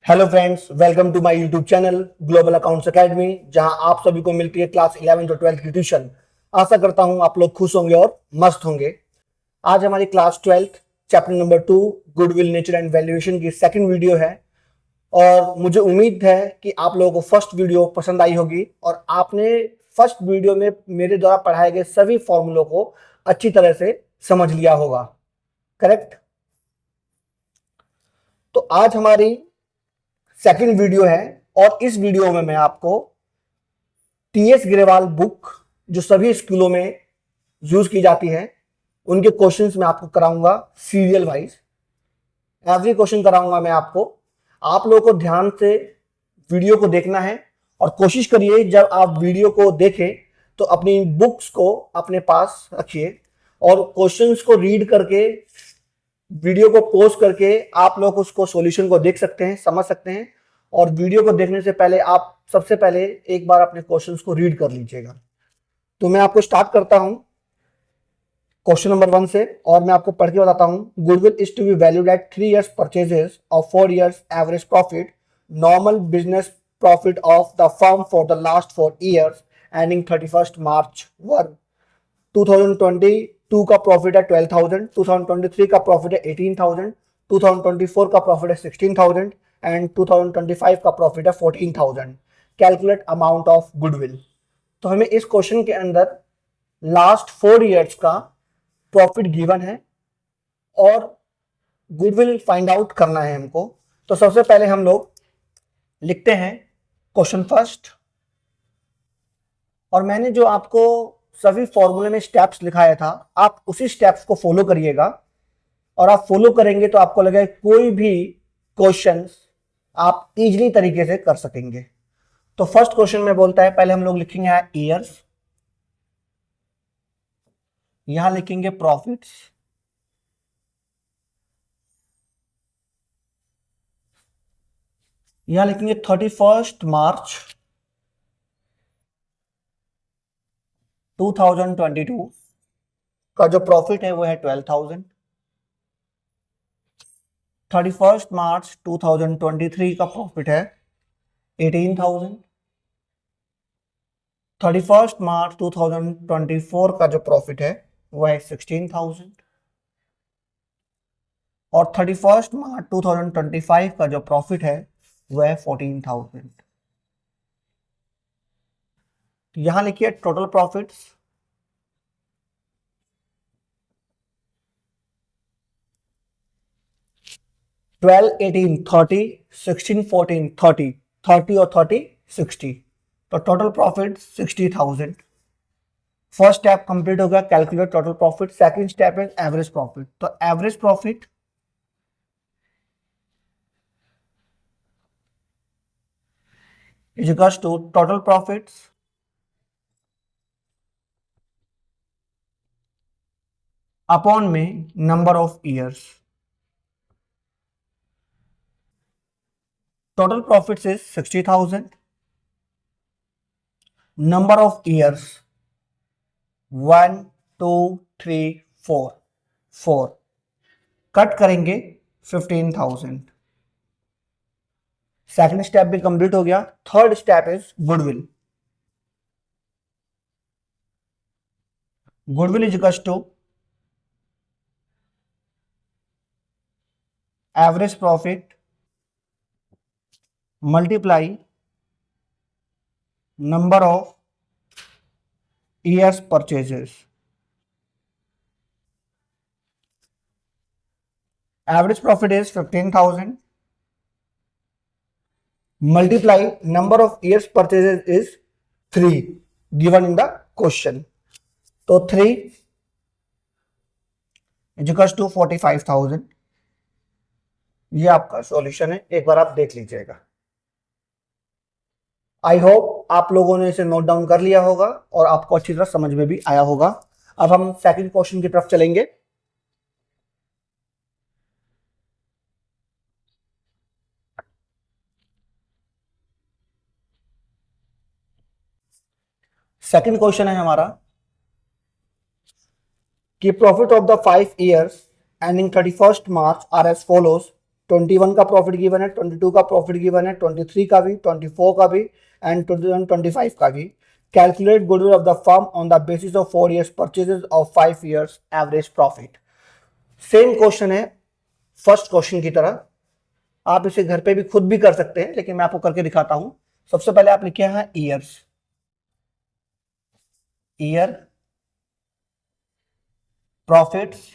Hello friends, welcome to my YouTube channel global accounts academy, जहां आप सभी को मिलती है क्लास 11th और 12th की ट्यूशन। आशा करता हूं आप लोग खुश होंगे और मस्त होंगे। आज हमारी class 12th chapter number 2 goodwill nature and valuation की सेकंड वीडियो है और मुझे उम्मीद है कि आप लोगों को फर्स्ट वीडियो पसंद आई होगी और आपने फर्स्ट वीडियो में मेरे द्वारा पढ़ाए गए सभी फॉर्मूलों को अच्छी तरह से समझ लिया होगा। करेक्ट। तो आज हमारी सेकंड वीडियो है और इस वीडियो में मैं आपको टीएस ग्रेवाल बुक जो सभी स्कूलों में यूज की जाती है उनके क्वेश्चंस मैं आपको कराऊंगा सीरियल वाइज। एवरी क्वेश्चन कराऊंगा मैं आपको। आप लोगों को ध्यान से वीडियो को देखना है और कोशिश करिए जब आप वीडियो को देखें तो अपनी बुक्स को अपने पास रखिए और क्वेश्चंस को रीड करके वीडियो को पॉज करके आप लोग उसको सॉल्यूशन को देख सकते हैं, समझ सकते हैं। और वीडियो को देखने से पहले आप सबसे पहले एक बार अपने क्वेश्चंस को रीड कर लीजिएगा। तो मैं आपको स्टार्ट करता हूं क्वेश्चन नंबर 1 से और मैं आपको पढ़ के बताता हूं। Goodwill is to be valued at 3 years purchases और 4 years average profit. Normal business profit of the firm for the last 4 years ending 31st March were 2022 का प्रॉफिट है 12,000, 2023 का प्रॉफिट है 18,000, 2024 का प्रॉफिट है 16,000 एंड 2025 का प्रॉफिट है 14,000। Calculate amount of goodwill. तो हमें इस क्वेश्चन के अंदर लास्ट 4 years का प्रॉफिट गिवन है और गुडविल फाइंड आउट करना है हमको। तो सबसे पहले हम लोग लिखते हैं क्वेश्चन फर्स्ट और मैंने जो आपको सभी फॉर्मूले में स्टेप्स लिखाया था आप उसी स्टेप्स को फॉलो करिएगा और आप फॉलो करेंगे तो आपको लगेगा कोई भी क्वेश्चंस आप इजीली तरीके से कर सकेंगे। तो फर्स्ट क्वेश्चन में बोलता है, पहले हम लोग लिखेंगे ईयर्स, यहां लिखेंगे प्रॉफिट्स, यहां लिखेंगे 31st March 2022 का जो प्रॉफिट है वो है 12,000। 31st March 2023 का प्रॉफिट है 18,000। 31st March 2024 का जो प्रॉफिट है वो है 16,000 और 31st March 2025 का जो प्रॉफिट है वो है 14,000। यहां लिखिए टोटल प्रॉफिट्स, ट्वेल्व 18 30, 16 14 30, 30 और 30 60। तो total profit 60,000। First step complete हो गया, calculate total profit. Second step है एवरेज प्रॉफिट। तो average profit is equals to total profits upon में number of years. Total profits is 60,000, number of years 1 2 3 4 4 cut करेंगे 15,000। Second step भी complete हो गया। Third step is goodwill. Goodwill is equals to average profit multiply number of years purchases. Average profit is 15,000 multiply number of years purchases is 3 given in the question। तो 3 is equals to 45,000। ये आपका solution है, एक बार आप देख लीजिएगा। I hope आप लोगों ने इसे नोट डाउन कर लिया होगा और आपको अच्छी तरह समझ में भी आया होगा। अब हम सेकंड क्वेश्चन की तरफ चलेंगे। सेकंड क्वेश्चन है हमारा कि profit of the 5 years ending 31st March are as follows. 21 का प्रॉफिट गिवन है, 22 का प्रॉफिट गिवन है, 23 का भी, 24 का भी एंड 25 का भी। Calculate goodwill of the firm on the basis of 4 years purchases of 5 years average profit. Same question है फर्स्ट क्वेश्चन की तरह, आप इसे घर पे भी खुद भी कर सकते हैं, लेकिन मैं आपको करके दिखाता हूं। सबसे पहले आप लिखे हैं ईयर्स, ईयर प्रॉफिट्स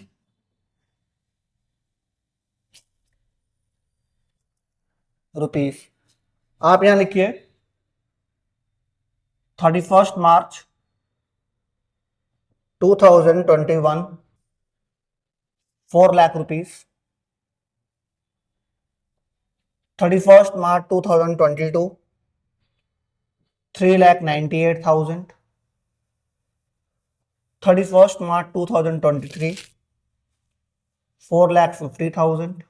रुपीस। आप यहां लिखिए 31 मार्च 2021 4 lakh rupees, 31 March 2022 3,98,000, 31 March 2023 4,50,000,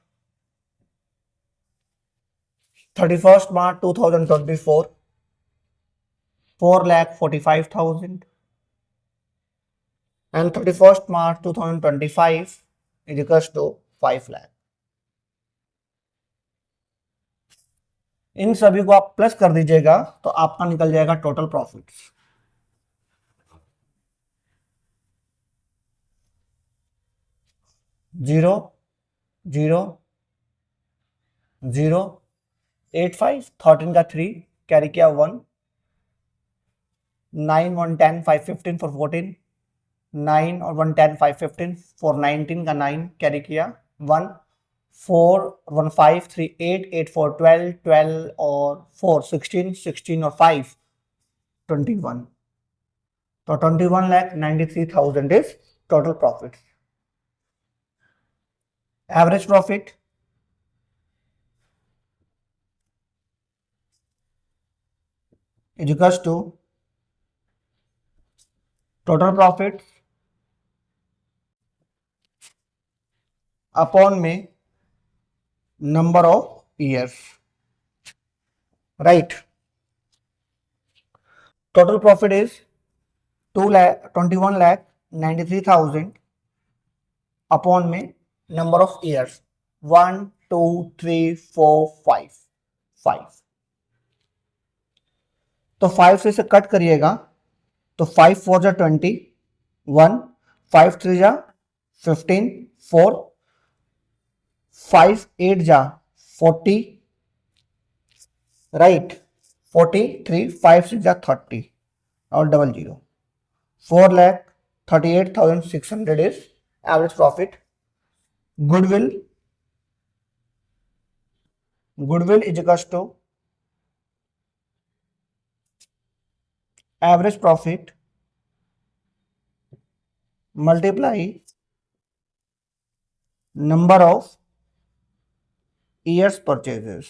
31 March 2024 4,45,000 and 31 March 2025 is equals to 5 lakh। इन सभी को आप प्लस कर दीजिएगा तो आपका निकल जाएगा total profits. Zero zero zero 85, 13 का 3 कैरी किया 1, 9 1 10 5 15 for 14, 9 और 1 10 5 15 for 19 का 9 कैरी किया 1, 4 1 5 3 8 8 4 12 12 और 4 16 16 और 5 21। तो 21,93,000 is total profit। Average profit is equals to total profit upon में number of years, right? Total profit is 21,93,000 upon में number of years 1 2 3 4 5 5। तो 5 से इसे कट करिएगा तो 5 4 जा 20 1, 5 3 जा 15 4, 5 8 जा 40, राइट 43, 5 6 जा 30 और double zero. 4,38,600 is average profit। Goodwill is equals to average profit multiply number of years purchases।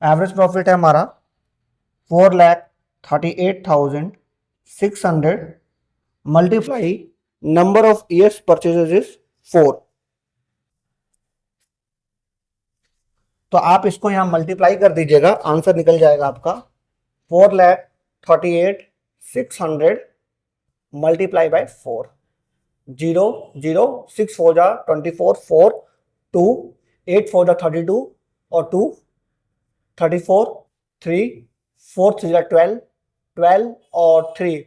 Average profit है हमारा 4,38,600 multiply number of years purchases is 4। तो आप इसको यहां मल्टीप्लाई कर दीजिएगा, आंसर निकल जाएगा आपका 4,38,600 मल्टीप्लाई बाय 4। 0 0 6 4 जा 24 4 2 8 4 जा 32 और 2 34 3 4 3 जा 12 12 और 3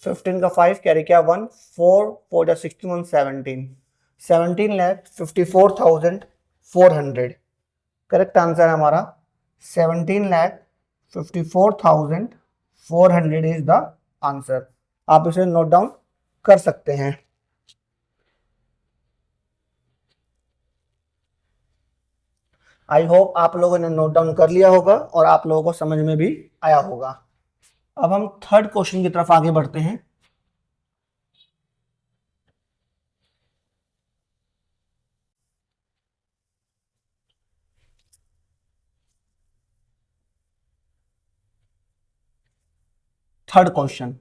15 का 5 कैरी किया 1 4 4 जा 61 17 17,54,400। करेक्ट आंसर है हमारा 17,54,400 इज द आंसर। आप इसे नोट डाउन कर सकते हैं। आई होप आप लोगों ने नोट डाउन कर लिया होगा और आप लोगों को समझ में भी आया होगा। अब हम थर्ड क्वेश्चन की तरफ आगे बढ़ते हैं। थर्ड क्वेश्चन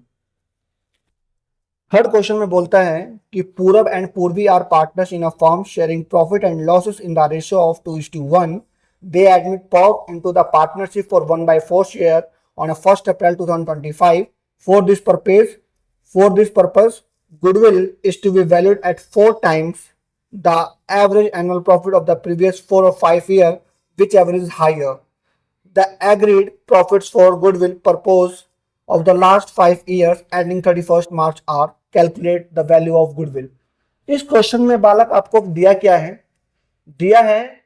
में बोलता है कि Purab and Purvi are partners in a firm sharing profit and losses in the ratio of 2:1। They admit Perk into the partnership for 1/4 share on a 1st April 2025. For this purpose, goodwill is to be valued at 4 times the average annual profit of the previous 4 or 5 years, whichever is higher. The agreed profits for goodwill purpose of the last 5 years ending 31st March are calculate the value of goodwill. इस question में बालक आपको दिया क्या है, दिया है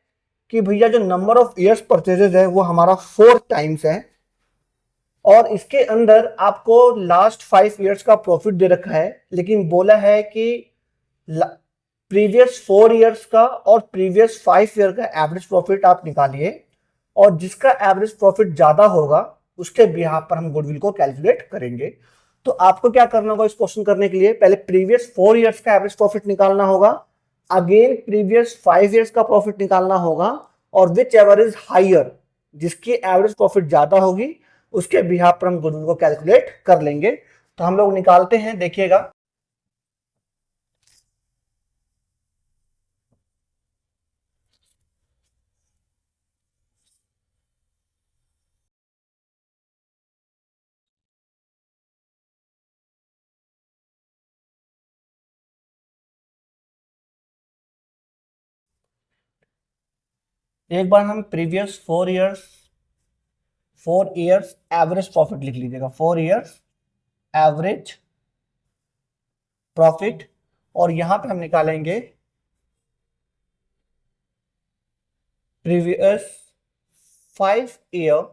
कि भैया जो नंबर ऑफ इयर्स परचेजेज है वो हमारा 4 टाइम्स है और इसके अंदर आपको लास्ट 5 इयर्स का प्रॉफिट दे रखा है, लेकिन बोला है कि प्रीवियस 4 इयर्स का और प्रीवियस 5 ईयर का एवरेज प्रॉफिट आप निकालिए और जिसका एवरेज प्रॉफिट ज्यादा होगा उसके बिहाफ पर हम गुडविल को कैलकुलेट करेंगे। तो आपको क्या करना होगा इस क्वेश्चन करने के लिए, पहले प्रीवियस 4 इयर्स का एवरेज प्रॉफिट निकालना होगा, अगेन प्रीवियस 5 इयर्स का प्रॉफिट निकालना होगा और विच एवर इज हाइयर, जिसकी एवरेज प्रॉफिट ज्यादा होगी उसके बिहाफ पर हम गुडविल को कैलकुलेट कर लेंगे। तो हम लोग निकालते हैं, देखिएगा। एक बार हम प्रीवियस 4 इयर्स एवरेज प्रॉफिट लिख लीजिएगा, 4 इयर्स एवरेज प्रॉफिट, और यहां पे हम निकालेंगे previous 5 year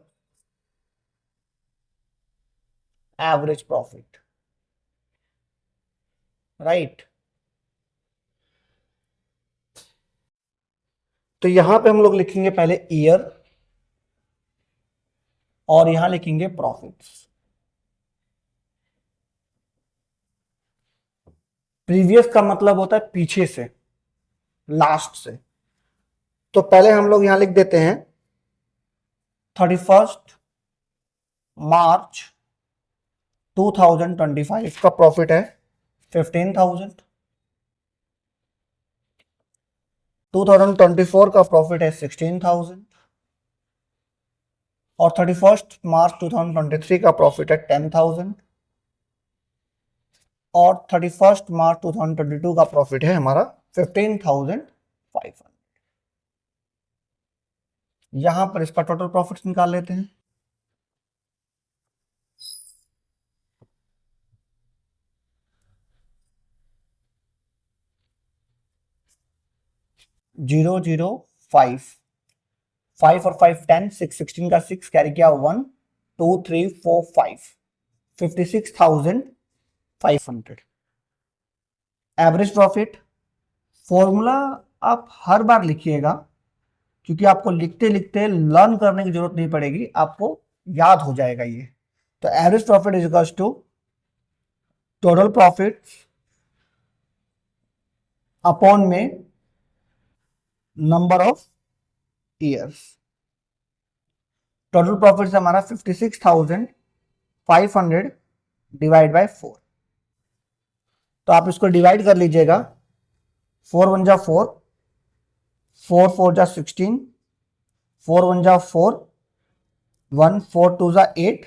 average profit, right. तो यहां पे हम लोग लिखेंगे पहले ईयर और यहां लिखेंगे प्रॉफिट्स। प्रीवियस का मतलब होता है पीछे से, लास्ट से। तो पहले हम लोग यहां लिख देते हैं 31 मार्च 2025 का प्रॉफिट है 15,000, 2024 का प्रॉफिट है 16,000 और 31 मार्च 2023 का प्रॉफिट है 10,000 और 31 मार्च 2022 का प्रॉफिट है हमारा 15,500। यहां पर इसका टोटल प्रॉफिट निकाल लेते हैं। जीरो जीरो फाइव, 5 और 5 10, 6 16 का 6 कैरी किया 1 2 3 4 5, 56,500 एवरेज प्रॉफिट। फॉर्मूला आप हर बार लिखिएगा क्योंकि आपको लिखते लिखते लर्न करने की जरूरत नहीं पड़ेगी, आपको याद हो जाएगा ये। तो average profit is equals to total profit upon में number of years. Total profit से हमारा 56,500 डिवाइड बाय 4। तो आप इसको डिवाइड कर लीजिएगा, 4 1 जा 4, 4 4 जा 16, 4 1 जा 4, 1 4 2 जा 8,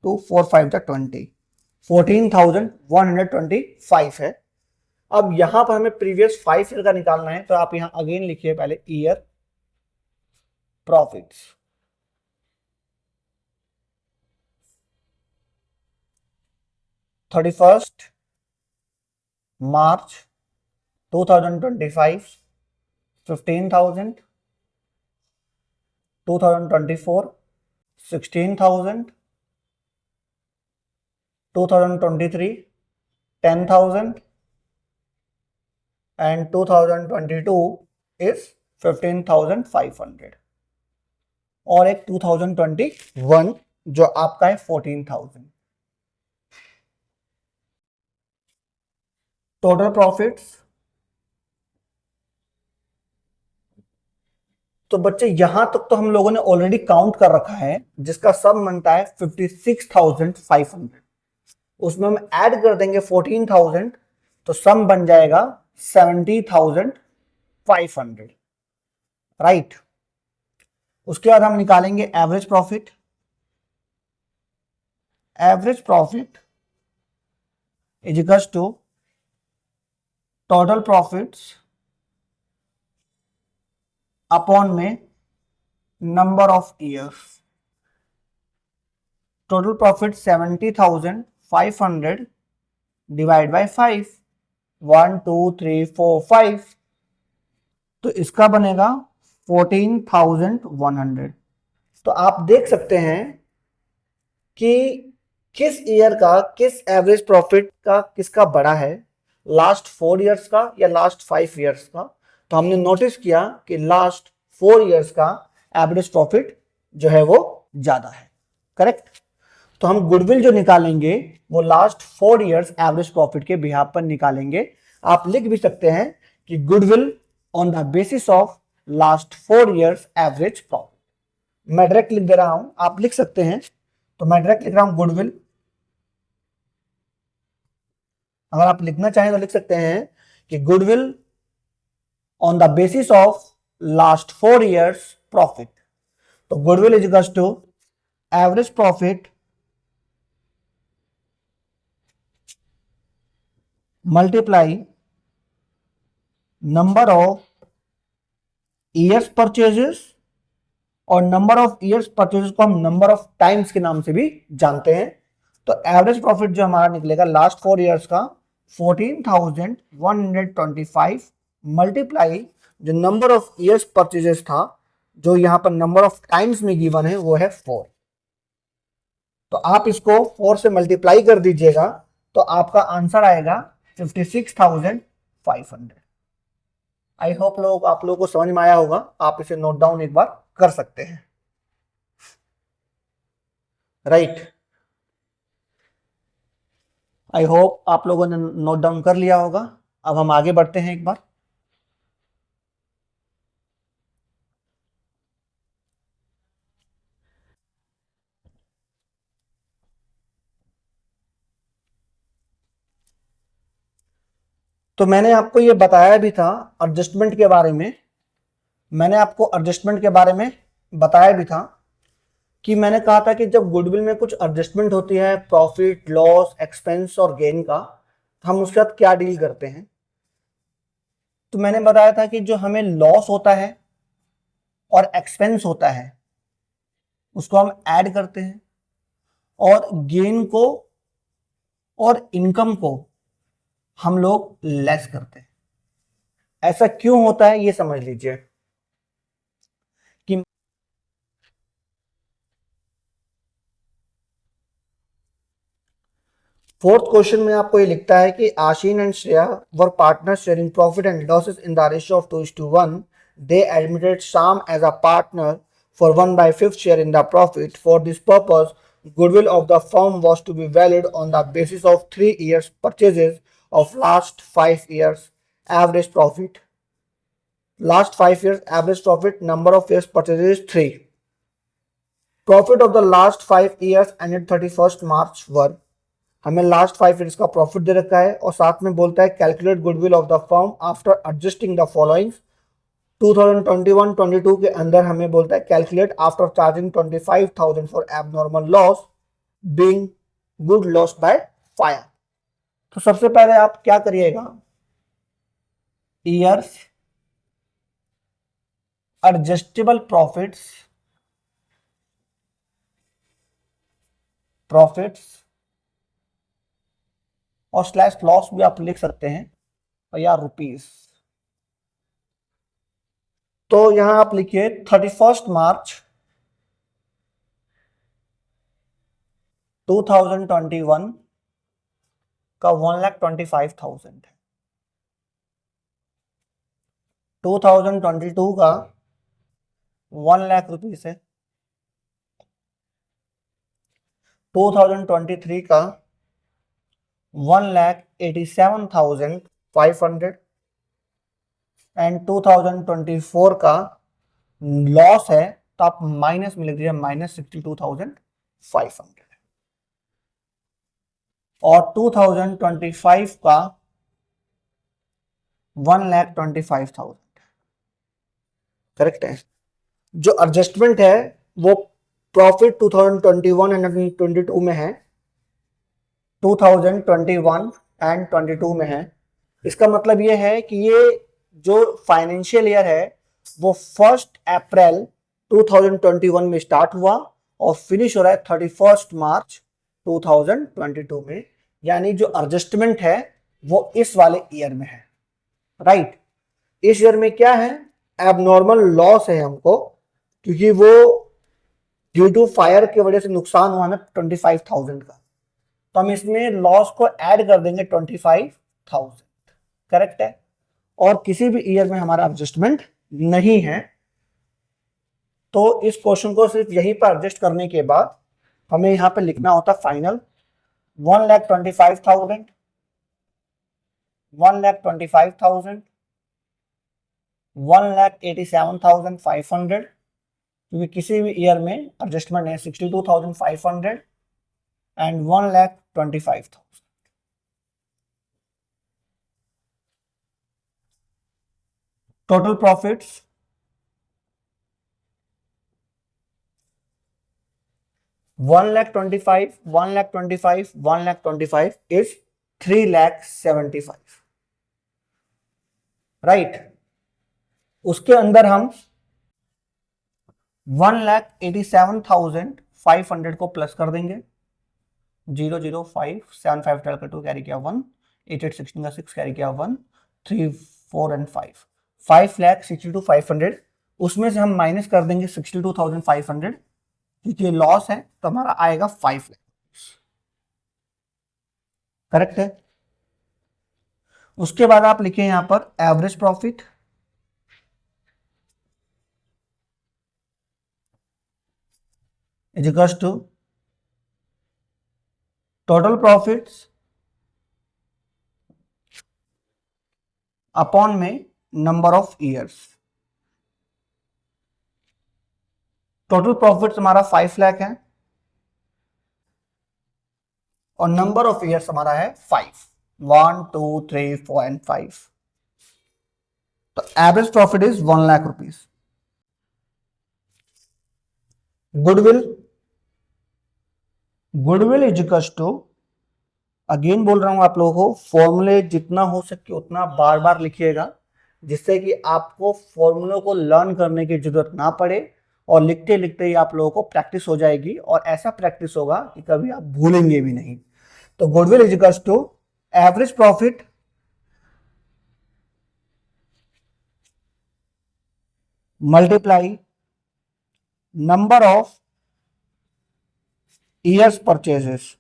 2 4 5 जा 20, 14,125 है। अब यहां पर हमें प्रीवियस 5 ईयर का निकालना है, तो आप यहां अगेन लिखिए पहले year profits. Thirty first March 2025 15,000, 2024 16,000, 2023 10,000 and 2022 is 15,500 और एक 2021 जो आपका है 14,000। टोटल प्रॉफिट्स, तो बच्चे यहां तक तो हम लोगों ने ऑलरेडी काउंट कर रखा है, जिसका सम बनता है 56,500। उसमें हम ऐड कर देंगे 14,000 तो सम बन जाएगा 70,500, राइट। उसके बाद हम निकालेंगे average profit. Average profit is equals to total profits upon में number of years. Total profit 70,500 divide by 5, 1 2 3 4 5, तो इसका बनेगा 14,100। तो आप देख सकते हैं कि किस ईयर का, किस एवरेज प्रॉफिट का किसका बड़ा है, लास्ट 4 ईयर्स का या लास्ट 5 ईयर्स का। तो हमने नोटिस किया कि लास्ट 4 ईयर्स का एवरेज प्रॉफिट जो है वो ज्यादा है। करेक्ट। तो हम गुडविल जो निकालेंगे वो लास्ट 4 ईयर्स एवरेज प्रॉफिट के बिहाफ पर निकालेंगे। आप लिख भी सकते हैं कि goodwill on the basis of last 4 years average profit. मैं डायरेक्ट लिख दे रहा हूं, आप लिख सकते हैं। तो मैं डायरेक्ट लिख रहा हूं गुडविल। अगर आप लिखना चाहें तो लिख सकते हैं कि goodwill on the basis of last 4 years profit. तो goodwill is equals to average profit multiply number of years purchases, और नंबर ऑफ ईयर्स परचेजेस को हम नंबर ऑफ टाइम्स के नाम से भी जानते हैं। तो एवरेज प्रॉफिट जो हमारा निकलेगा लास्ट 4 ईयर्स का 14,125 मल्टीप्लाई जो नंबर ऑफ ईयर्स परचेजेस था, जो यहां पर नंबर ऑफ टाइम्स में गिवन है वो है 4। तो आप इसको 4 से मल्टीप्लाई कर दीजिएगा तो आपका आंसर आएगा 56,500। आई होप आप लोगों को समझ में आया होगा। आप इसे नोट डाउन एक बार कर सकते हैं। राइट। आई होप आप लोगों ने नोट डाउन कर लिया होगा। अब हम आगे बढ़ते हैं एक बार। तो मैंने आपको ये बताया भी था एडजस्टमेंट के बारे में। मैंने आपको एडजस्टमेंट के बारे में बताया भी था कि मैंने कहा था कि जब गुडविल में कुछ एडजस्टमेंट होती है, प्रॉफिट, लॉस, एक्सपेंस और गेन का, तो हम उसके साथ क्या डील करते हैं। तो मैंने बताया था कि जो हमें लॉस होता है और एक्सपेंस होता है उसको हम ऐड करते हैं, और गेन को और इनकम को हम लोग लेस करते हैं। ऐसा क्यों होता है ये समझ लीजिए कि फोर्थ क्वेश्चन में आपको ये लिखता है कि Aashin and Shreya were partner sharing profit and losses in the ratio of 2:1। They admitted Sham as a partner for 1/5 share in the profit. For this purpose goodwill of the firm was to be valued on the basis of 3 years purchases of last 5 years average profit. Last 5 years average profit, number of years purchases is 3. Profit of the last 5 years ended 31st March were, हमें last 5 years का profit दे रखा है और साथ में बोलता है calculate goodwill of the firm after adjusting the followings. 2021-22 के अंदर हमें बोलता है calculate after charging 25,000 for abnormal loss being good loss by fire. तो सबसे पहले आप क्या करिएगा, ईयर्स एडजस्टेबल प्रॉफिट्स और स्लैश लॉस भी आप लिख सकते हैं, और या रुपीस। तो यहां आप लिखिए 31 मार्च 2021 का 1,25,000 है। 2022 का 1 लाख रुपीस है। 2023 का 1,87,500 एंड 2024 का लॉस है, तो आप माइनस में लिख दीजिए -62,500। और 2025 का 1,25,000। करेक्ट है। जो एडजस्टमेंट है वो प्रॉफिट 2021 एंड 22 में है, 2021 एंड 22 में है। इसका मतलब ये है कि ये जो फाइनेंशियल ईयर है वो 1 अप्रैल 2021 में स्टार्ट हुआ और फिनिश हो रहा है 31 मार्च 2022 में, यानी जो एडजस्टमेंट है वो इस वाले ईयर में है, राइट। इस ईयर में क्या है, एबनॉर्मल लॉस है हमको, क्योंकि वो ड्यू टू फायर की वजह से नुकसान हुआ हमें 25,000 का, तो हम इसमें लॉस को ऐड कर देंगे 25,000, करेक्ट है। और किसी भी ईयर में हमारा एडजस्टमेंट नहीं है, तो इस क्वेश्चन को सिर्फ यहीं पर एडजस्ट करने के बाद हमें यहां पे लिखना होता फाइनल 1,25,000, 1,25,000, 1,87,500, क्योंकि किसी भी ईयर में एडजस्टमेंट है 62,500 and 1,25,000। Total profits 1,25,000, 1,25,000, 1,25,000 is 3,75,000, right. उसके अंदर हम 1,87,500 को प्लस कर देंगे, 0,05,75 डालकर 2 कैरी किया 1, 8,816 का 6 कैरी किया 1, 3, 4 एंड 5, 5,62,500। उसमें से हम माइनस कर देंगे 62,500, क्योंकि लॉस है तो हमारा आएगा 5 लाख, करेक्ट है। उसके बाद आप लिखें यहां पर average profit, is equals to total profits upon में number of years. Total profits हमारा 5 लाख है और नंबर ऑफ ईयर्स हमारा है 5, 1, 2, 3, 4 एंड 5। तो average profit is 1 lakh rupees. Goodwill, goodwill is equal to, again बोल रहा हूं आप लोगों को, फॉर्मूले जितना हो सके उतना बार बार लिखिएगा, जिससे कि आपको फॉर्मूलों को लर्न करने की जरूरत ना पड़े और लिखते लिखते ही आप लोगों को प्रैक्टिस हो जाएगी, और ऐसा प्रैक्टिस होगा कि कभी आप भूलेंगे भी नहीं। तो goodwill is equal to average profit multiply number of years purchases.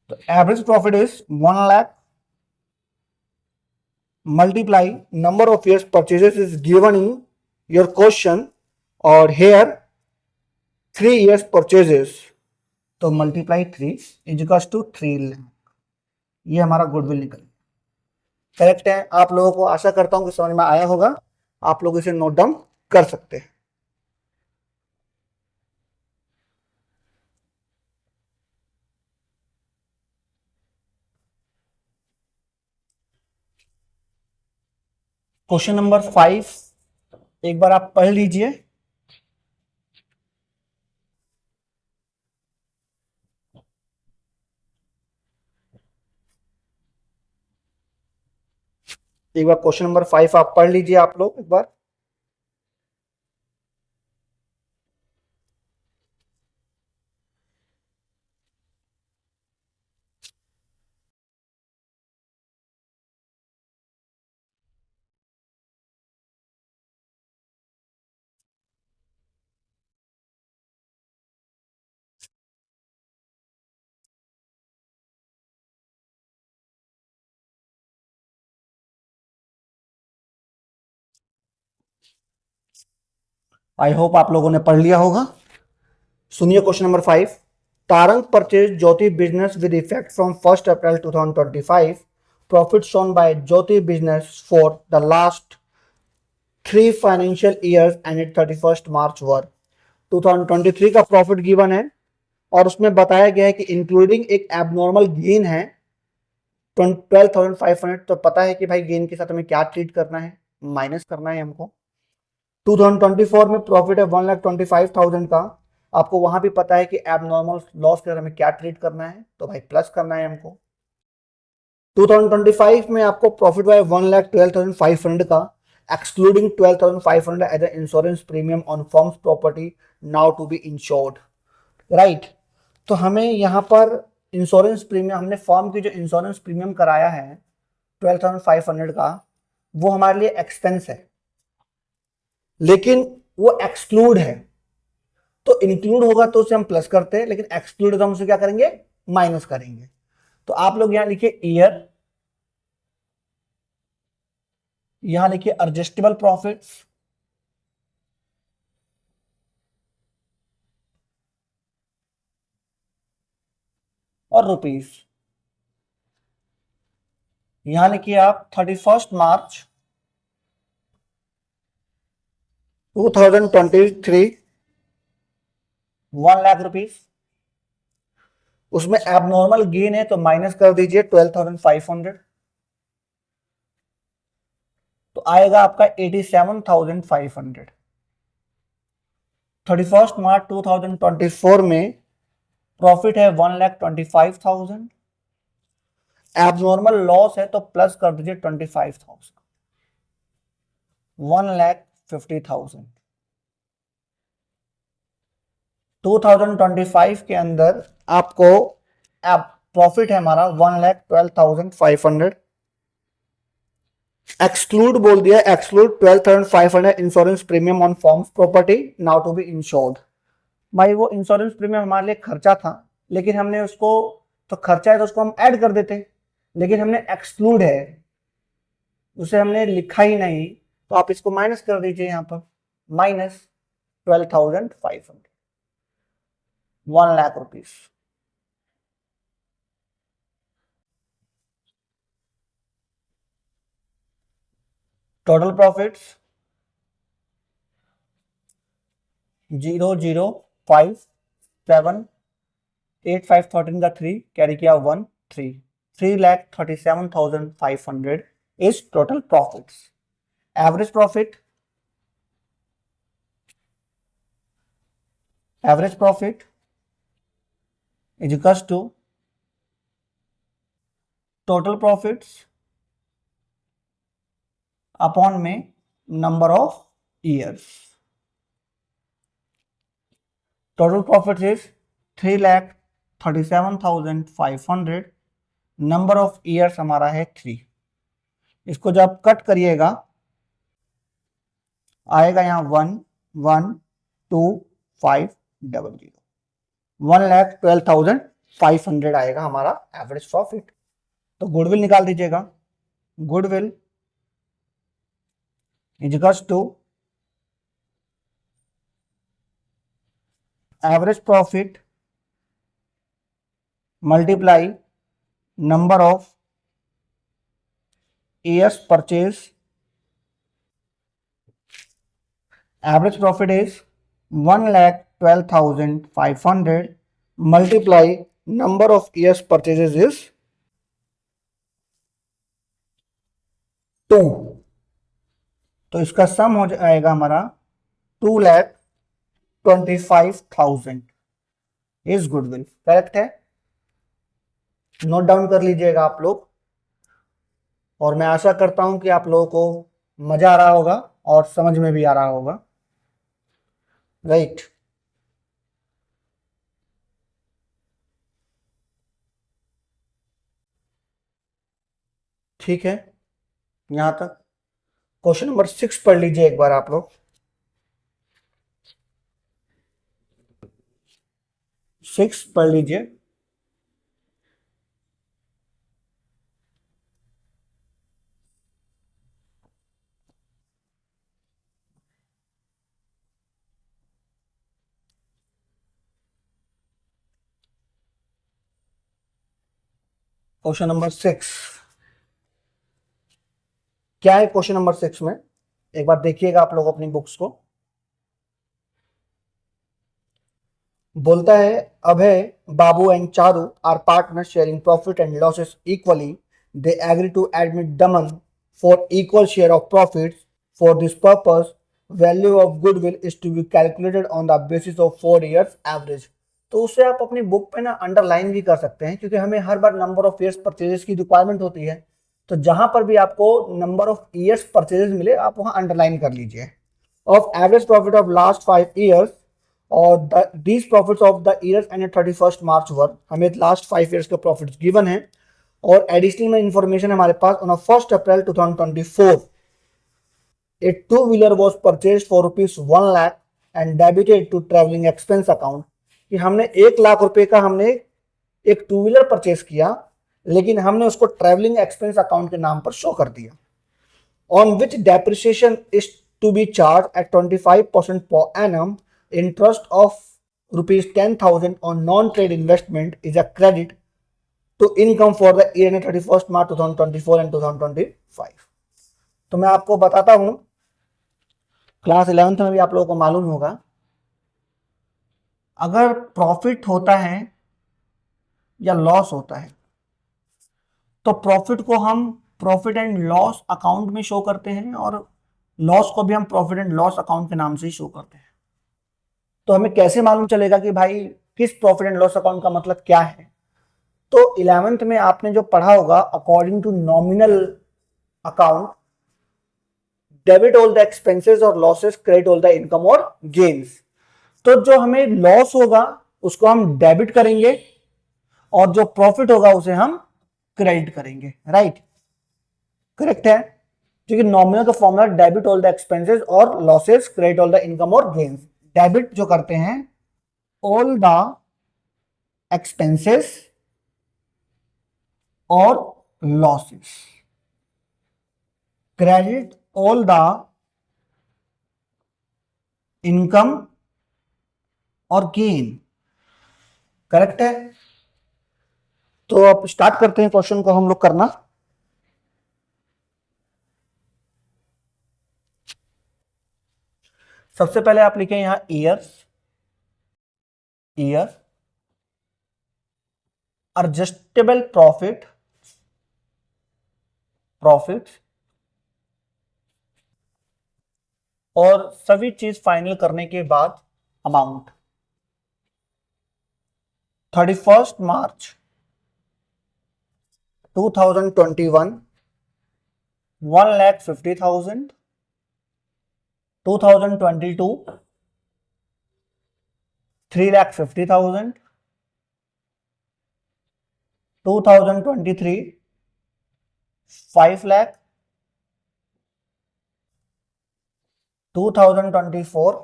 तो average profit is 1 lakh multiply number of years purchases is given in your question, और here 3 years purchases, तो multiply 3 is equals to 3 lakh. ये हमारा goodwill निकल, correct है। आप लोगों को आशा करता हूं कि समझ में आया होगा, आप लोग इसे नोट डाउन कर सकते हैं। क्वेश्चन नंबर 5 एक बार आप पढ़ लीजिए। एक बार क्वेश्चन नंबर 5 आप पढ़ लीजिए आप लोग एक बार। आई होप आप लोगों ने पढ़ लिया होगा। सुनिए question number 5। Tarang purchase Jyoti business with effect from 1 April 2025। Profit shown by Jyoti business for the last 3 financial years ended 31 March वर। 2023 का प्रॉफिट गिवन है और उसमें बताया गया है कि इंक्लूडिंग एक एबनॉर्मल गेन है 12,500। तो पता है कि भाई गेन के साथ हमें क्या ट्रीट करना है, माइनस करना है हमको। 2024 में प्रॉफिट है 1,25,000 का, आपको वहां भी पता है कि एबनॉर्मल लॉस के हमें क्या ट्रीट करना है, तो भाई प्लस करना है हमको। 2025 में आपको प्रॉफिट हुआ है 1,12,500 का, excluding 12,500 as a insurance premium on firm's property now to be insured, right. तो हमें यहाँ पर इंश्योरेंस प्रीमियम, हमने फर्म की जो इंश्योरेंस प्रीमियम कराया है 12,500 का, वो हमारे लिए एक्सपेंस है, लेकिन वो एक्सक्लूड है। तो इंक्लूड होगा तो उसे हम प्लस करते हैं, लेकिन एक्सक्लूड होगा हम उसे क्या करेंगे, माइनस करेंगे। तो आप लोग यहां लिखिए ईयर, यहां लिखिए एडजस्टेबल प्रॉफिट्स, और रुपीस। यहां लिखिए आप 31 मार्च 2023 1,00,000 रुपीस। उसमें एबनॉर्मल गेन है तो माइनस कर दीजिए 12,500, तो आएगा आपका 87,500। 31 मार्च 2024 में प्रॉफिट है 1,25,000, एबनॉर्मल लॉस है तो प्लस कर दीजिए 25,000, 1,50,000। 2025 के अंदर आपको प्रॉफिट है हमारा 1,12,500, एक्सक्लूड बोल दिया, exclude 12,500 insurance premium on forms property now to be insured. भाई वो इंश्योरेंस प्रीमियम हमारे लिए खर्चा था, लेकिन हमने उसको, तो खर्चा है तो उसको हम ऐड कर देते, लेकिन हमने एक्सक्लूड है, उसे हमने लिखा ही नहीं, तो आप इसको माइनस कर दीजिए यहां पर, माइनस 12,500, 1,00,000 रुपीज। टोटल प्रॉफिट्स 0,057, 8,513 का 3 कैरी किया 1 3, 3,37,500 is total profits. Average profit, average profit is equals to total profits upon में number of years. Total profit is 3,37,500, number of years हमारा है 3। इसको जब कट करिएगा आएगा यहाँ 1,1,2,5,0,0, 1,12,500 आएगा हमारा एवरेज प्रॉफिट। तो गुडविल निकाल दीजिएगा, goodwill is equals to average profit multiply number of years purchase. Average profit is 1,12,500 multiply number of years purchases is 2, तो इसका सम हो जाएगा हमारा 2,25,000 इज गुडविल। करेक्ट है, नोट डाउन कर लीजिएगा आप लोग, और मैं आशा करता हूं कि आप लोगों को मजा आ रहा होगा और समझ में भी आ रहा होगा, राइट। ठीक है, यहां तक। क्वेश्चन नंबर 6 पढ़ लीजिए एक बार आप लोग। 6 पढ़ लीजिए। क्वेश्चन नंबर 6 क्या है? क्वेश्चन नंबर 6 में एक बार देखिएगा आप लोग अपनी बुक्स को। बोलता है Abhay, Babu and Charu are partner sharing profit and losses equally, they agree to admit Daman for equal share of profits. For this purpose value of goodwill is to be calculated on the basis of 4 years average. तो उसे आप अपनी book पे ना underline भी कर सकते हैं, क्योंकि हमें हर बार नंबर ऑफ ईयर्स परचेजेस की रिक्वायरमेंट होती है। तो जहां पर भी आपको नंबर ऑफ ईयर्स परचेजेस मिले आप वहां अंडरलाइन कर लीजिए। Of average profit of last 5 years और these profits of the years end 31 March were, हमें लास्ट 5 ईयर्स के प्रॉफिट्स गिवन है। और एडिशनल में इंफॉर्मेशन हमारे पास on 1 April 2024 a two-wheeler was purchased for ₹1 lakh and debited to traveling expense account, कि हमने 1 लाख रुपए का हमने एक टू व्हीलर परचेज किया, लेकिन हमने उसको ट्रैवलिंग एक्सपेंस अकाउंट के नाम पर शो कर दिया। On which depreciation is to be charge at 25% per annum, interest of ₹10,000 on non trade investment is a credit to income for the year 31 March 2024 and 2025। तो मैं आपको बताता हूं, क्लास 11th में भी आप लोगों को मालूम होगा, अगर प्रॉफिट होता है या लॉस होता है तो प्रॉफिट को हम प्रॉफिट एंड लॉस अकाउंट में शो करते हैं और लॉस को भी हम प्रॉफिट एंड लॉस अकाउंट के नाम से ही शो करते हैं। तो हमें कैसे मालूम चलेगा कि भाई किस प्रॉफिट एंड लॉस अकाउंट का मतलब क्या है? तो 11th में आपने जो पढ़ा होगा, according to nominal account, debit all the expenses और losses, credit all the income और गेन्स। तो जो हमें लॉस होगा उसको हम डेबिट करेंगे और जो प्रॉफिट होगा उसे हम क्रेडिट करेंगे। राइट, करेक्ट है, क्योंकि नॉमिनल का formula debit all the expenses और losses, credit all the income और गेन्स। डेबिट जो करते हैं ऑल द एक्सपेंसेस और losses, credit all the income और गेन। करेक्ट है। तो अब स्टार्ट करते हैं क्वेश्चन को हम लोग करना। सबसे पहले आप लिखें यहां years, year, adjustable profit, profit, और सभी चीज फाइनल करने के बाद अमाउंट। 31 मार्च 2021 1,50,000, 2022 3,50,000, 2023 5 lakh, 2024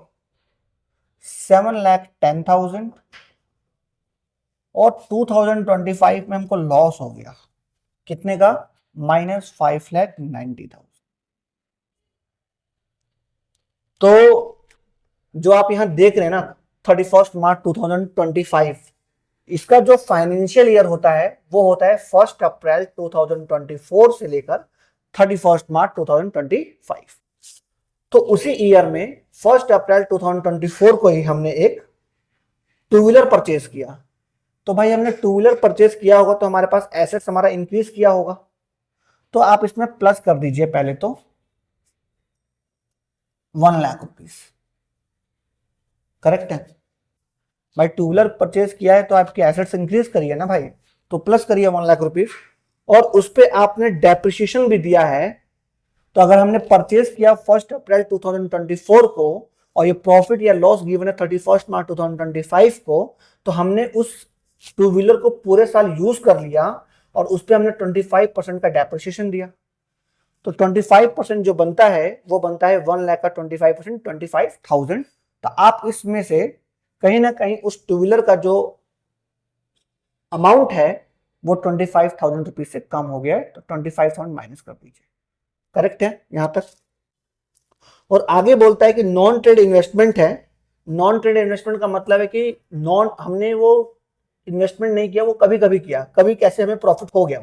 7,10,000 और 2025 में हमको लॉस हो गया कितने का? -5,90,000। तो जो आप यहां देख रहे हैं ना 31 मार्च 2025, इसका जो फाइनेंशियल ईयर होता है वो होता है 1 अप्रैल 2024 से लेकर 31 मार्च 2025। तो उसी ईयर में 1 अप्रैल 2024 को ही हमने एक टू व्हीलर परचेज किया। तो भाई हमने टू व्हीलर परचेज किया होगा तो हमारे पास एसेट्स हमारा इंक्रीज किया होगा, तो आप इसमें प्लस कर दीजिए पहले तो 1 लाख रुपीस। करेक्ट है भाई, टू व्हीलर परचेज किया है तो आपके एसेट्स इंक्रीज करिए ना भाई, तो प्लस करिए 1 लाख रुपीस। और उस पे आपने डेप्रिसिएशन भी दिया है, तो अगर हमने परचेज किया 1 अप्रैल 2024 को और ये प्रॉफिट या लॉस गिवन है 31 मार्च 2025 को, तो हमने उस टू व्हीलर को पूरे साल यूज कर लिया और उस पर हमने 25% का डेप्रिसिएशन दिया। तो 25% जो बनता है वो बनता है 1 लाख का 25%, 25,000। तो आप इसमें से कहीं ना कहीं उस टू व्हीलर का जो अमाउंट है वो 25,000 रुपीज से कम हो गया है, तो 25,000 माइनस कर दीजिए। करेक्ट है यहां तक। और आगे बोलता है कि नॉन ट्रेड इन्वेस्टमेंट है। नॉन ट्रेड इन्वेस्टमेंट का मतलब है कि हमने वो इन्वेस्टमेंट नहीं किया, वो कभी कभी किया, कभी कैसे हमें प्रॉफिट हो गया,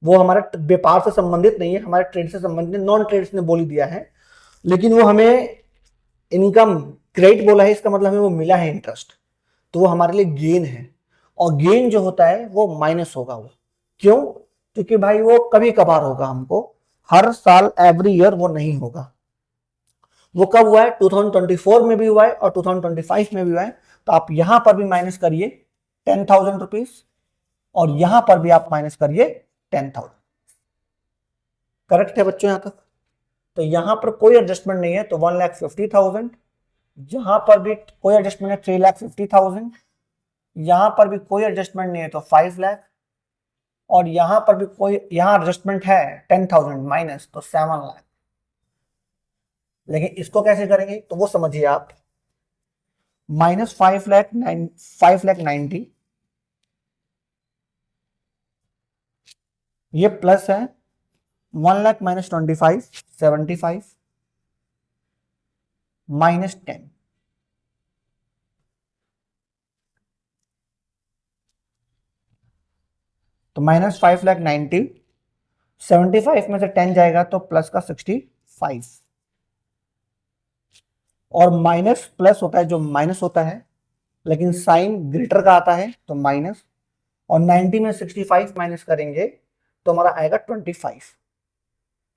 वो हमारे व्यापार से संबंधित नहीं है, हमारे ट्रेड से संबंधित, नॉन ट्रेड्स ने बोल ही दिया है, लेकिन वो हमें इनकम क्रेडिट बोला है, इसका मतलब हमें वो मिला है इंटरेस्ट, तो वो हमारे लिए गेन है। और गेन जो होता है वो माइनस होगा। वो क्यों? क्योंकि भाई वो कभी कभार होगा, हमको हर साल एवरी ईयर वो नहीं होगा। वो कब हुआ है? 2024 में भी हुआ है और 2025 में भी हुआ है। तो आप यहां पर भी माइनस करिए 10,000 रुपीज और यहां पर भी आप माइनस करिए 10,000। करेक्ट है बच्चों यहां तक? तो यहां पर कोई एडजस्टमेंट नहीं है तो 1,50,000, यहां पर भी कोई एडजस्टमेंट है 3,50,000, यहां पर भी कोई एडजस्टमेंट नहीं है तो 5 लाख, और यहां पर भी कोई, यहां एडजस्टमेंट है 10,000 माइनस तो 7 लाख। लेकिन इसको कैसे करेंगे तो वो समझिए आप। माइनस 5,90,000, ये प्लस है 1 लाख माइनस 25, 75 माइनस 10, तो माइनस 5,90,000, 75 में से 10 जाएगा तो प्लस का 65, और माइनस प्लस होता है जो माइनस होता है, लेकिन साइन ग्रेटर का आता है तो माइनस, और 90 में 65 माइनस करेंगे तो हमारा आएगा 25,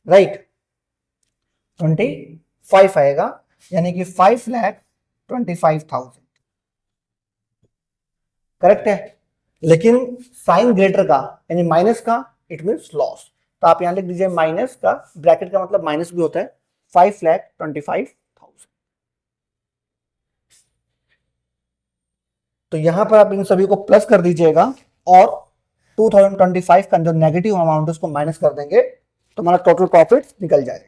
राइट, 25 आएगा, यानी कि 5,25,000। करेक्ट है? लेकिन साइन ग्रेटर का यानी माइनस का इट मीन्स लॉस, तो आप यहां लिख दीजिए माइनस का, ब्रैकेट का मतलब माइनस भी होता है, 5,25,000। तो यहां पर आप इन सभी को प्लस कर दीजिएगा और 2025 का जो नेगेटिव अमाउंट है उसको माइनस कर देंगे तो हमारा टोटल प्रॉफिट निकल जाएगा।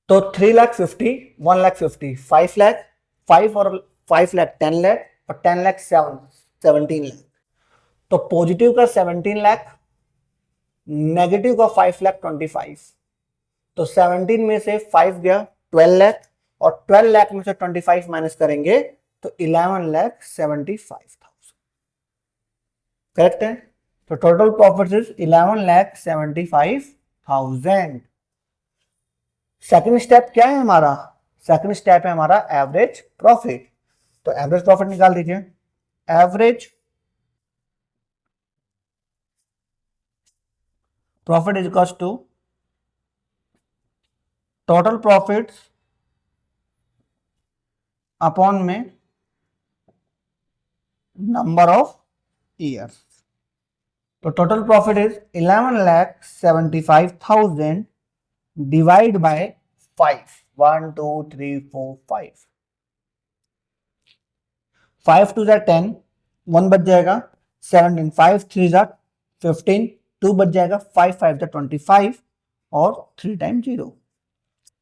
तो 3,50,000, 1,50,000, 5 लाख, 5 और 5 लाख 10 लाख, और 10 लाख 17 लाख। तो पॉजिटिव का 17 लाख, नेगेटिव का 5,25,000, तो 17 में से 5 गया 12 लाख, और 12 लाख में से 25 माइनस करेंगे तो 11,75,000। करेक्ट है? तो total profit is 11,75,000। Second step क्या है हमारा? सेकंड स्टेप है हमारा एवरेज प्रॉफिट। तो एवरेज प्रॉफिट निकाल दीजिए। Average profit is equals to total profit upon में नंबर ऑफ ईयर्स। तो total profit is 11,75,000 divide by 5, 1 2 3 4 5, 5 2 जा 10, 1 बच जाएगा, 17, 5 3 जा 15, 2 बच जाएगा, 5 5 जा 25, और 3 time 0,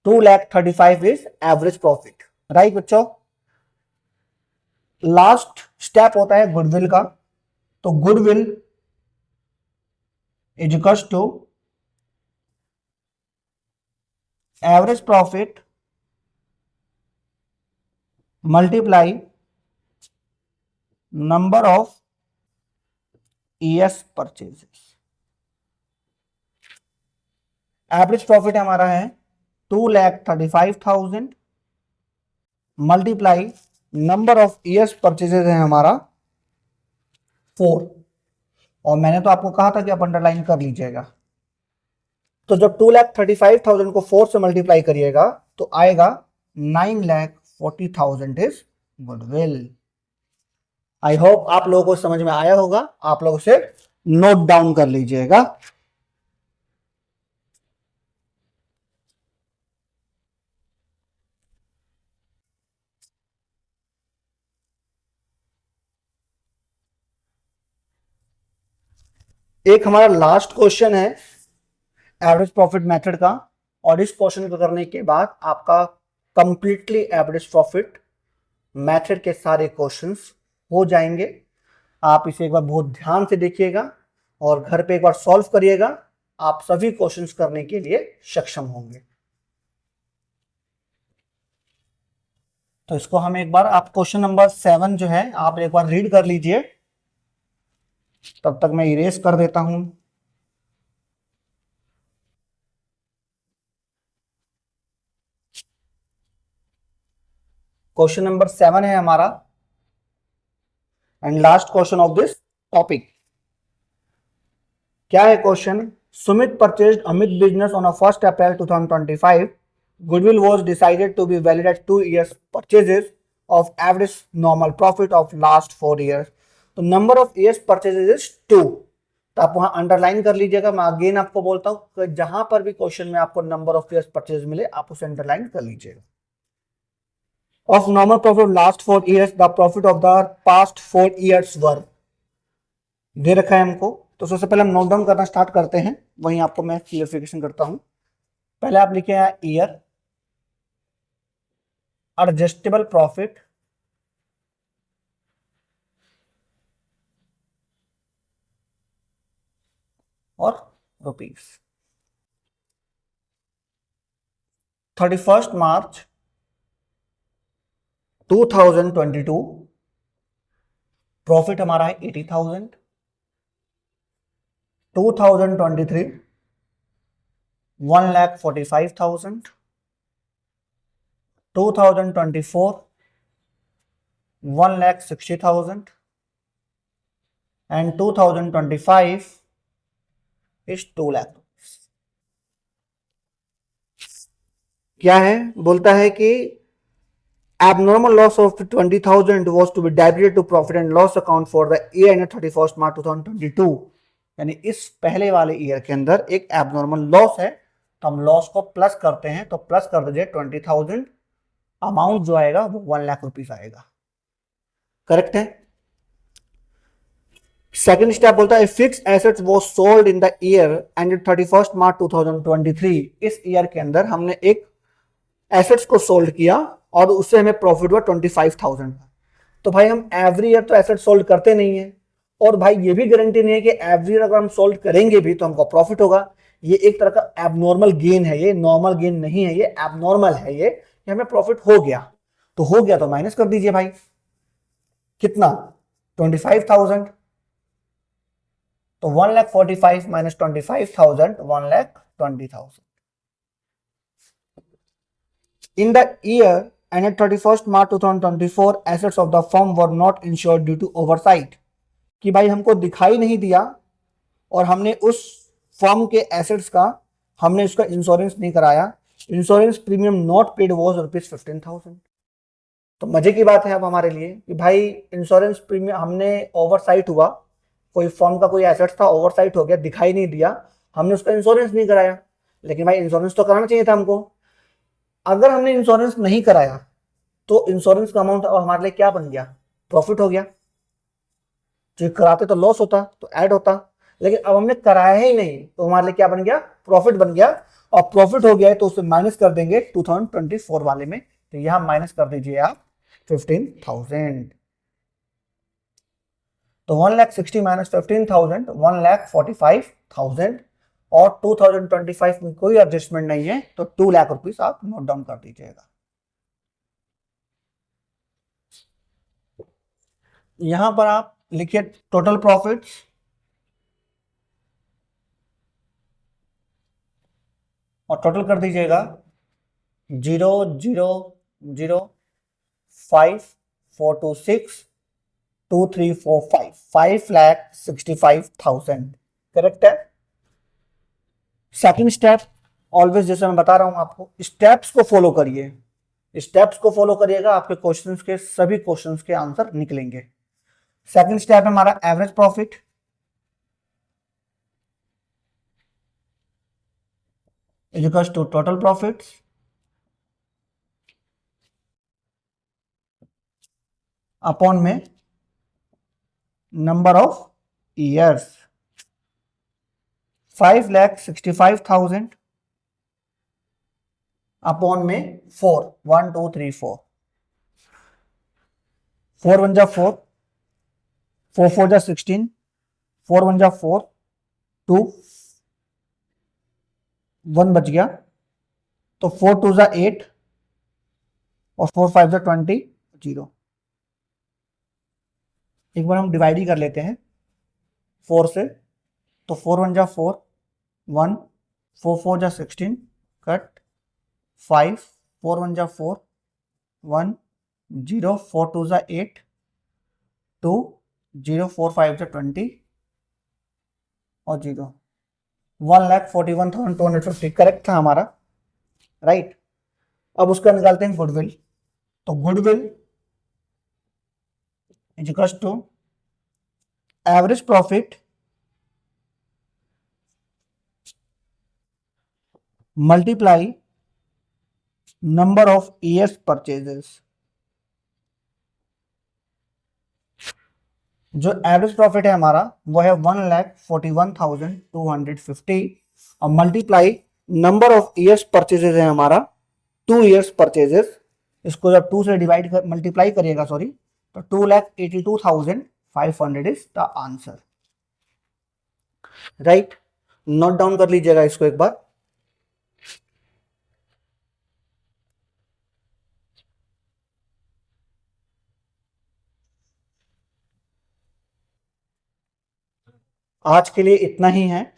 2,35,000 is average profit. Right बच्चों? लास्ट स्टेप होता है गुडविल का। तो goodwill is equals to average profit multiply number of years purchases. Average profit हमारा है 2,35,000 multiply number of years purchases है हमारा 4, और मैंने तो आपको कहा था कि आप अंडरलाइन कर लीजिएगा। तो जब 2,35,000 को 4 से मल्टीप्लाई करिएगा तो आएगा 9,40,000 इज गुडविल। आई होप आप लोगों को समझ में आया होगा, आप लोग उसे नोट डाउन कर लीजिएगा। एक हमारा लास्ट क्वेश्चन है एवरेज प्रॉफिट मेथड का, और इस क्वेश्चन को करने के बाद आपका कंप्लीटली एवरेज प्रॉफिट मेथड के सारे क्वेश्चंस हो जाएंगे। आप इसे एक बार बहुत ध्यान से देखिएगा और घर पे एक बार सॉल्व करिएगा, आप सभी क्वेश्चंस करने के लिए सक्षम होंगे। तो इसको हम एक बार, आप क्वेश्चन नंबर 7 जो है आप एक बार रीड कर लीजिए, तब तक मैं इरेज कर देता हूं। क्वेश्चन नंबर 7 है हमारा and last question of this topic. क्या है question? Sumit purchased Amit business on 1 April 2025. Goodwill was decided to be valid at 2 years purchases of average normal profit of last 4 years. तो number of years purchases is 2. तो आप वहां underline कर लीजिएगा. मैं again आपको बोलता हूं कि जहां पर भी क्वेश्चन में आपको नंबर ऑफ ईयर्स परचेज मिले आप उसे अंडरलाइन कर लीजिएगा. Of normal profit last 4 years, the profit of the past 4 years वर दे रखा है हमको. तो सबसे पहले हम नोट डाउन करना स्टार्ट करते हैं. वहीं आपको मैं क्लियरिफिकेशन करता हूं. पहले आप लिखे हैं ईयर, एडजस्टेबल प्रॉफिट, और रुपीस. 31 March 2022 प्रॉफिट हमारा है 80,000. 2023 1,45,000. 2024 1,60,000 and 2025 is 2 lakh. क्या है? बोलता है कि abnormal loss of 20,000 was to be debited to profit and loss account for the year ended 31st March 2022. यानी इस पहले वाले ईयर के अंदर एक एबनॉर्मल लॉस है, तो हम लॉस को प्लस करते हैं. तो प्लस कर दीजिए 20,000. अमाउंट जो आएगा वो 1 लाख रुपीस आएगा. करेक्ट है. सेकेंड स्टेप बोलता है फिक्स एसेट्स वो sold in the year ended 31st March 2023. इस ईयर के अंदर हमने एक एसेट्स को सोल्ड किया और उससे हमें प्रॉफिट हुआ 25,000 का. तो भाई हम एवरी ईयर तो एसेट सोल्ड करते नहीं है, और भाई ये भी गारंटी नहीं है कि एवरी ईयर अगर हम सोल्ड करेंगे भी तो हमको प्रॉफिट होगा. ये एक तरह का एबनॉर्मल गेन है, ये नॉर्मल गेन नहीं है, ये एबनॉर्मल है. ये हमें प्रॉफिट हो गया, तो हो गया तो माइनस कर दीजिए भाई. कितना? 25,000. तो 1,45,000 minus 25,000, 1,20,000. In the year ended 31st March 2024, assets of the firm were not insured due to oversight. कि भाई हमको दिखाई नहीं दिया और हमने उस फर्म के एसेट्स का हमने उसका इंश्योरेंस नहीं कराया. Insurance premium not paid was ₹15,000. तो मजे की बात है अब हमारे लिए कि भाई इंश्योरेंस प्रीमियम हमने ओवरसाइट हुआ, कोई फर्म का कोई एसेट्स था, ओवरसाइट हो गया, दिखाई नहीं दिया, हमने उसका इंश्योरेंस नहीं कराया. लेकिन भाई इंश्योरेंस तो कराना चाहिए था हमको. अगर हमने इंश्योरेंस नहीं कराया तो इंश्योरेंस का अमाउंट अब हमारे लिए क्या बन गया? प्रॉफिट हो गया. जो कराते तो लॉस होता, तो ऐड होता, लेकिन अब हमने कराया ही नहीं तो हमारे लिए क्या बन गया? प्रॉफिट बन गया. और प्रॉफिट हो गया है तो उसे माइनस कर देंगे 2024 वाले में. तो यहां माइनस कर दीजिए आप 15,000. तो 1,60,000 माइनस 15,000, 1,45,000. और 2025 में कोई एडजस्टमेंट नहीं है, तो 2 लाख रुपीस आप नोट डाउन कर दीजिएगा. यहां पर आप लिखिए टोटल प्रॉफिट्स, और टोटल कर दीजिएगा 0,005,426,2345, 5,65,000. करेक्ट है. सेकंड स्टेप, ऑलवेज जैसे मैं बता रहा हूं आपको, स्टेप्स को फॉलो करिए. स्टेप्स को फॉलो करिएगा, आपके क्वेश्चंस के सभी क्वेश्चंस के आंसर निकलेंगे. सेकंड स्टेप है हमारा average profit. Equals to total profits upon में नंबर ऑफ ईयर्स. 5,65,000 अपॉन में 4, 1 2 3 4. 4 1 जा 4, 4 4 जा 16, 4 1 जा 4, 2 1 बच गया, तो 4 2 जा 8 और 4 5 जा 20, 0. एक बार हम डिवाइड ही कर लेते हैं 4 से. तो 4 1 जा 4, 1, 4 4 जा 16, कट, 5, 4 1 जा 4, 1, 0, 4 2 जा 8, 2, 0, 4 5 जा 20, और 0, 1,41,250 करेक्ट था हमारा, राइट। अब उसका निकालते हैं गुडविल। तो goodwill is equals to average profit multiply number of years purchases. जो एवरेज प्रॉफिट है हमारा वो है 1,41,250 और multiply number of years purchases है हमारा 2 ईयर्स परचेजेस। इसको जब 2 से डिवाइड कर मल्टीप्लाई करिएगा सॉरी, तो 2,82,500 is the answer, right. Note down कर लीजिएगा इसको एक बार। आज के लिए इतना ही है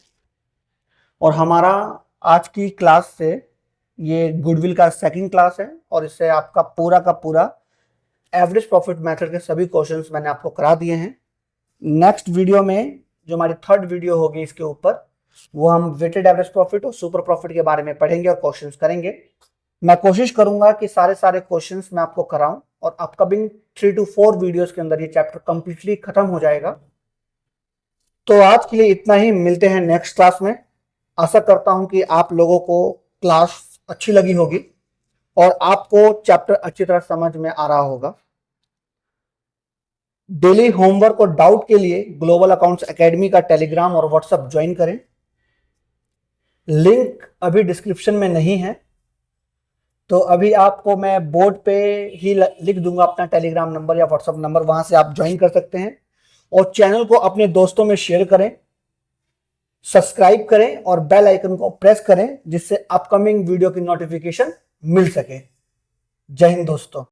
और हमारा आज की क्लास से ये गुडविल का सेकंड क्लास है और इससे आपका पूरा का पूरा एवरेज प्रॉफिट मेथड के सभी क्वेश्चंस मैंने आपको करा दिए हैं। नेक्स्ट वीडियो में जो हमारी थर्ड वीडियो होगी इसके ऊपर, वो हम वेटेड एवरेज प्रॉफिट और सुपर प्रॉफिट के बारे में पढ़ेंगे और क्वेश्चंस करेंगे। मैं कोशिश करूंगा कि सारे क्वेश्चंस मैं आपको कराऊं और अपकमिंग 3 to 4 वीडियोस के अंदर ये चैप्टर कंप्लीटली खत्म हो जाएगा। तो आज के लिए इतना ही, मिलते हैं नेक्स्ट क्लास में। आशा करता हूं कि आप लोगों को क्लास अच्छी लगी होगी और आपको चैप्टर अच्छी तरह समझ में आ रहा होगा। डेली होमवर्क और डाउट के लिए ग्लोबल अकाउंट्स एकेडमी का टेलीग्राम और व्हाट्सएप ज्वाइन करें। लिंक अभी डिस्क्रिप्शन में नहीं है, तो अभी आपको मैं बोर्ड पे ही लिख दूंगा अपना टेलीग्राम नंबर या व्हाट्सएप नंबर, वहां से आप ज्वाइन कर सकते हैं। और चैनल को अपने दोस्तों में शेयर करें, सब्सक्राइब करें और बेल आइकन को प्रेस करें जिससे अपकमिंग वीडियो की नोटिफिकेशन मिल सके। जय हिंद दोस्तों।